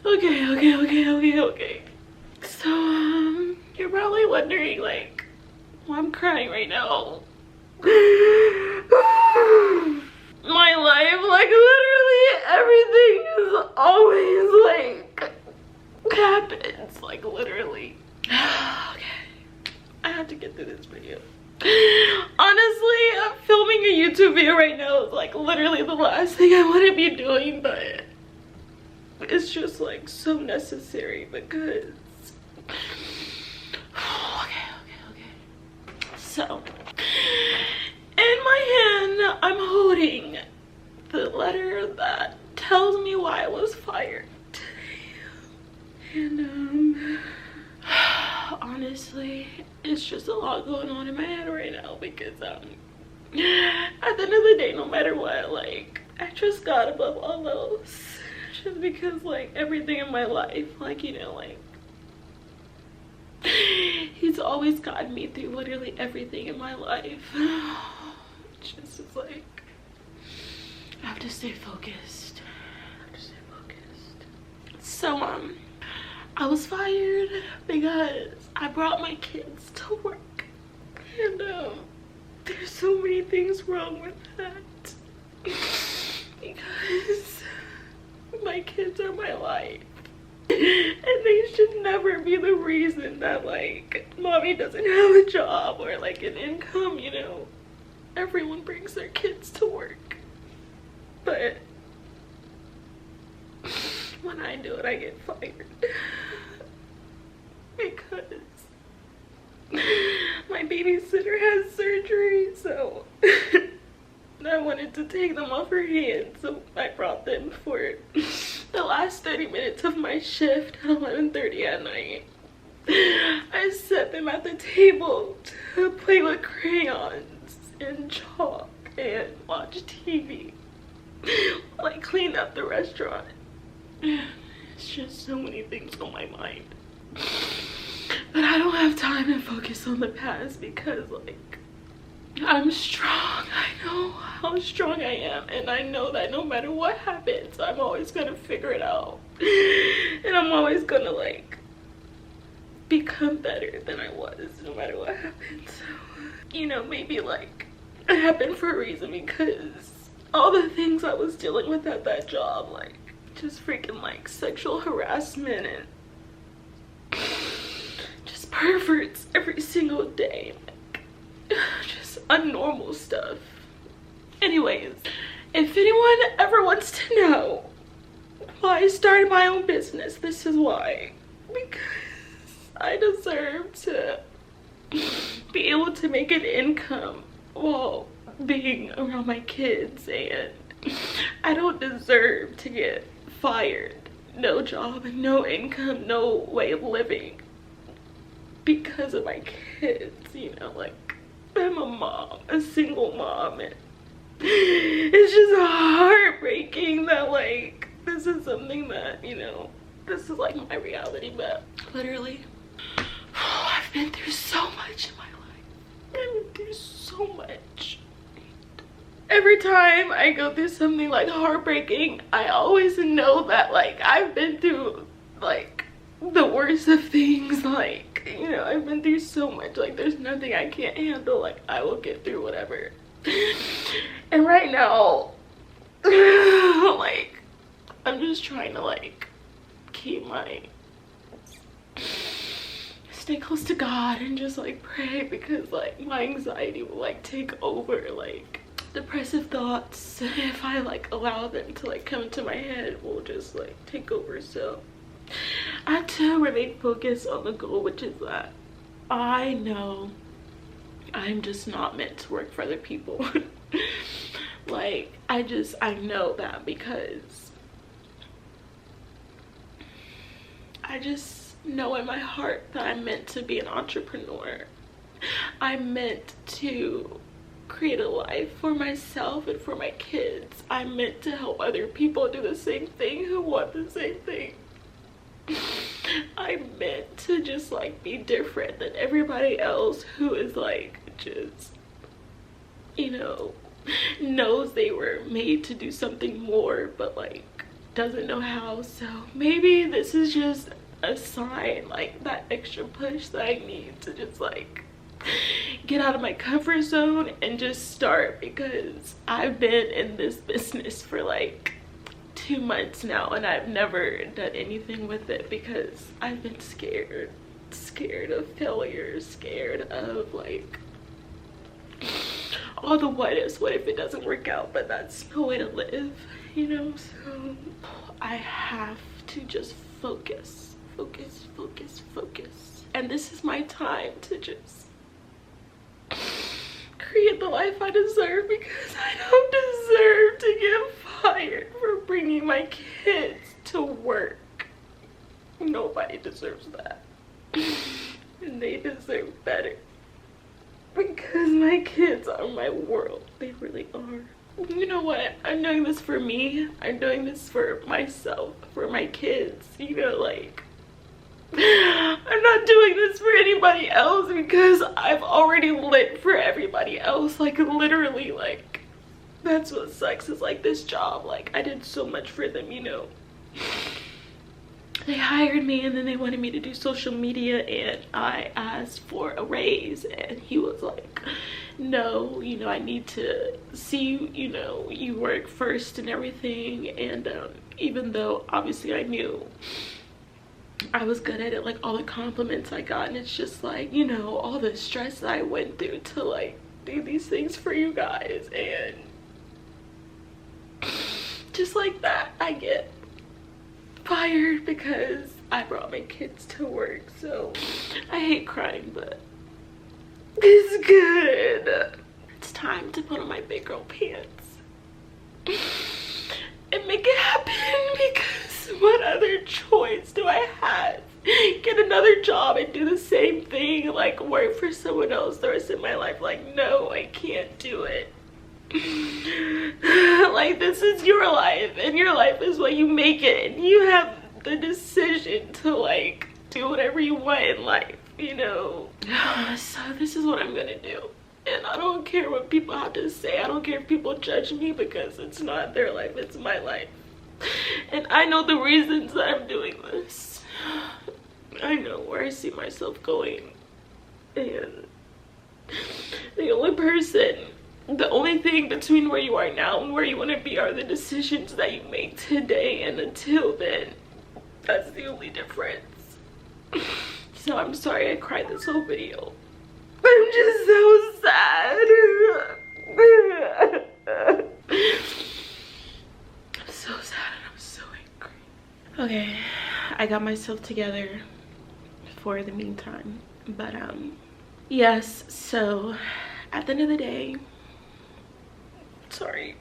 Okay. So, you're probably wondering, like, why I'm crying right now. My life, like, literally everything is always, like, happens, like, literally. Okay, I have to get through this video. Honestly, I'm filming a YouTube video right now. It's like literally the last thing I want to be doing, but it's just like so necessary because okay. So in my hand I'm holding the letter that tells me why I was fired today. And honestly, it's just a lot going on in my head right now because at the end of the day, no matter what, like, I trust God above all else. Just because, like, everything in my life, like, you know, like, he's always gotten me through literally everything in my life. Just it's like, I have to stay focused. So, I was fired because I brought my kids to work. And, there's so many things wrong with that. Because my kids are my life. And they should never be the reason that, like, mommy doesn't have a job or, like, an income, you know. Everyone brings their kids to work. But when I do it, I get fired. Because my babysitter has surgery, so I wanted to take them off her hands, so I brought them for the last 30 minutes of my shift at 11:30 at night. I set them at the table to play with crayons and chalk and watch TV while I cleaned up the restaurant. It's just so many things on my mind. But I don't have time to focus on the past because, like, I'm strong. I know how strong I am, and I know that no matter what happens, I'm always gonna figure it out. And I'm always gonna, like, become better than I was no matter what happens. So, you know, maybe, like, it happened for a reason because all the things I was dealing with at that job, like, just freaking, like, sexual harassment and just perverts every single day, like, just unnormal stuff. Anyways, if anyone ever wants to know why I started my own business, this is why. Because I deserve to be able to make an income while being around my kids, and I don't deserve to get fired. No job, no income, no way of living because of my kids, you know. Like, I'm a mom, a single mom, and it's just heartbreaking that, like, this is something that, you know, this is like my reality. But literally, I've been through so much in my life. I've been through so much. Every time I go through something like heartbreaking, I always know that, like, I've been through, like, the worst of things. Like, you know, I've been through so much. Like, there's nothing I can't handle. Like, I will get through whatever. And right now, like, I'm just trying to, like, keep my stay close to God and just, like, pray, because, like, my anxiety will, like, take over. Like, depressive thoughts, if I, like, allow them to, like, come into my head, will just, like, take over. So I have to remain focused on the goal, which is that I know I'm just not meant to work for other people. Like, I know that, because I just know in my heart that I'm meant to be an entrepreneur. I'm meant to create a life for myself and for my kids. I'm meant to help other people do the same thing who want the same thing. I'm meant to just, like, be different than everybody else who is, like, just, you know, knows they were made to do something more, but, like, doesn't know how. So maybe this is just a sign, like that extra push that I need to just like get out of my comfort zone and just start, because I've been in this business for like 2 months now and I've never done anything with it because I've been scared of failure, scared of like all the what ifs. What if it doesn't work out? But that's no way to live, you know. So I have to just focus. And this is my time to just create the life I deserve, because I don't deserve to get fired for bringing my kids to work. Nobody deserves that. And they deserve better, because my kids are my world. They really are. You know what? I'm doing this for me. I'm doing this for myself, for my kids, you know, like I'm not doing this for anybody else, because I've already lit for everybody else. Like literally, like that's what sucks, is like this job, like I did so much for them, you know. They hired me and then they wanted me to do social media, and I asked for a raise and he was like, no, you know, I need to see, you know, you work first and everything. And even though obviously I knew I was good at it, like all the compliments I got, and it's just like, you know, all the stress that I went through to like do these things for you guys, and just like that I get fired because I brought my kids to work. So I hate crying, but it's good. It's time to put on my big girl pants and make it happen, because what other choice do I have? Get another job and do the same thing, like work for someone else the rest of my life? Like, no, I can't do it. Like, this is your life, and your life is what you make it, and you have the decision to like do whatever you want in life, you know. So this is what I'm gonna do, and I don't care what people have to say. I don't care if people judge me, because it's not their life, it's my life. And I know the reasons that I'm doing this. I know where I see myself going, and the only thing between where you are now and where you want to be are the decisions that you make today, and until then, that's the only difference. So I'm sorry I cried this whole video. I'm just so sad. I'm so sad and I'm so angry. Okay, I got myself together for the meantime, but yes, so at the end of the day, sorry,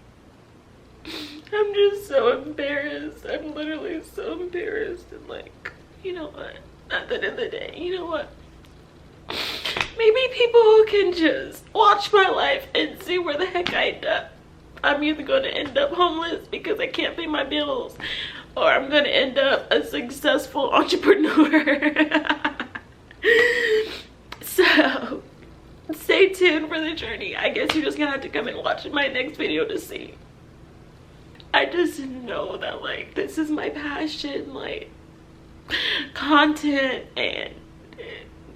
I'm just so embarrassed. I'm literally so embarrassed, and like, you know what, at the end of the day, you know what, maybe people can just watch my life and see where the heck I end up. I'm either going to end up homeless because I can't pay my bills, or I'm going to end up a successful entrepreneur. So stay tuned for the journey. I guess you're just gonna have to come and watch my next video to see. I just know that like this is my passion, like content and,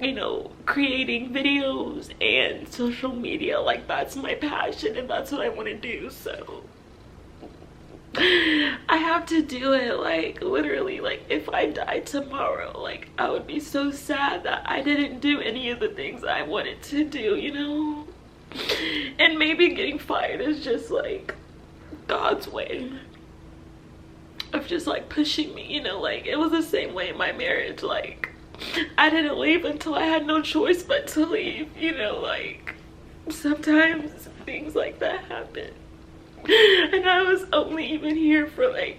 you know, creating videos and social media. Like that's my passion and that's what I want to do. So I have to do it. Like literally, like if I died tomorrow, like I would be so sad that I didn't do any of the things I wanted to do, you know. And maybe getting fired is just like God's way of just like pushing me, you know. Like it was the same way in my marriage. Like I didn't leave until I had no choice but to leave, you know. Like sometimes things like that happen. And I was only even here for like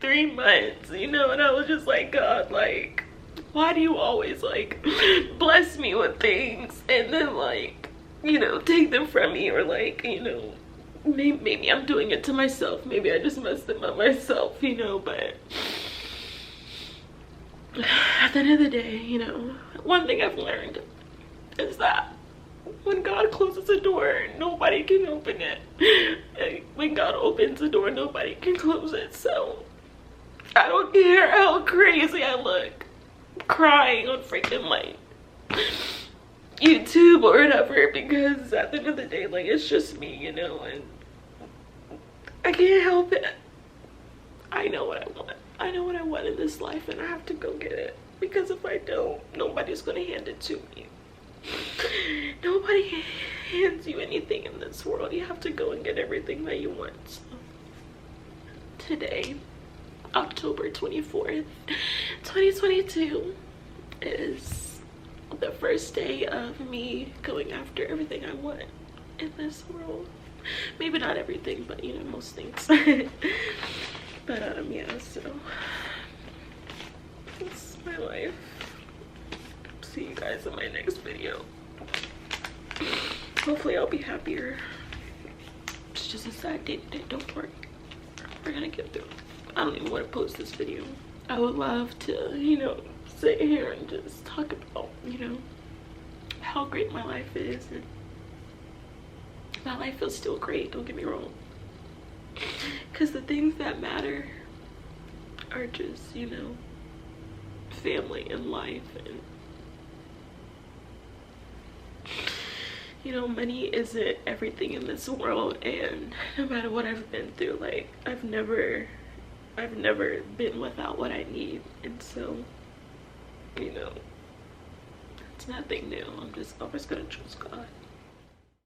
3 months, you know, and I was just like, God, like, why do you always like bless me with things and then like, you know, take them from me? Or like, you know, maybe I'm doing it to myself, maybe I just messed them up myself, you know. But at the end of the day, you know, one thing I've learned is that When God closes a door, nobody can open it. And when God opens a door, nobody can close it. So I don't care how crazy I look crying on freaking like YouTube or whatever, because at the end of the day, like, it's just me, you know, and I can't help it. I know what I want. I know what I want in this life, and I have to go get it, because if I don't, nobody's gonna hand it to me. Nobody hands you anything in this world. You have to go and get everything that you want. So today, October 24th, 2022 is the first day of me going after everything I want in this world. Maybe not everything, but you know, most things. But yeah, so that's my life. See you guys in my next video. Hopefully I'll be happier. It's just a sad day today, don't worry. We're gonna get through it. I don't even want to post this video. I would love to, you know, sit here and just talk about, you know, how great my life is. And my life is still great, don't get me wrong. Because the things that matter are just, you know, family and life. And you know, money isn't everything in this world. And no matter what I've been through, like, I've never been without what I need. And so, you know, it's nothing new. I'm just always gonna trust God.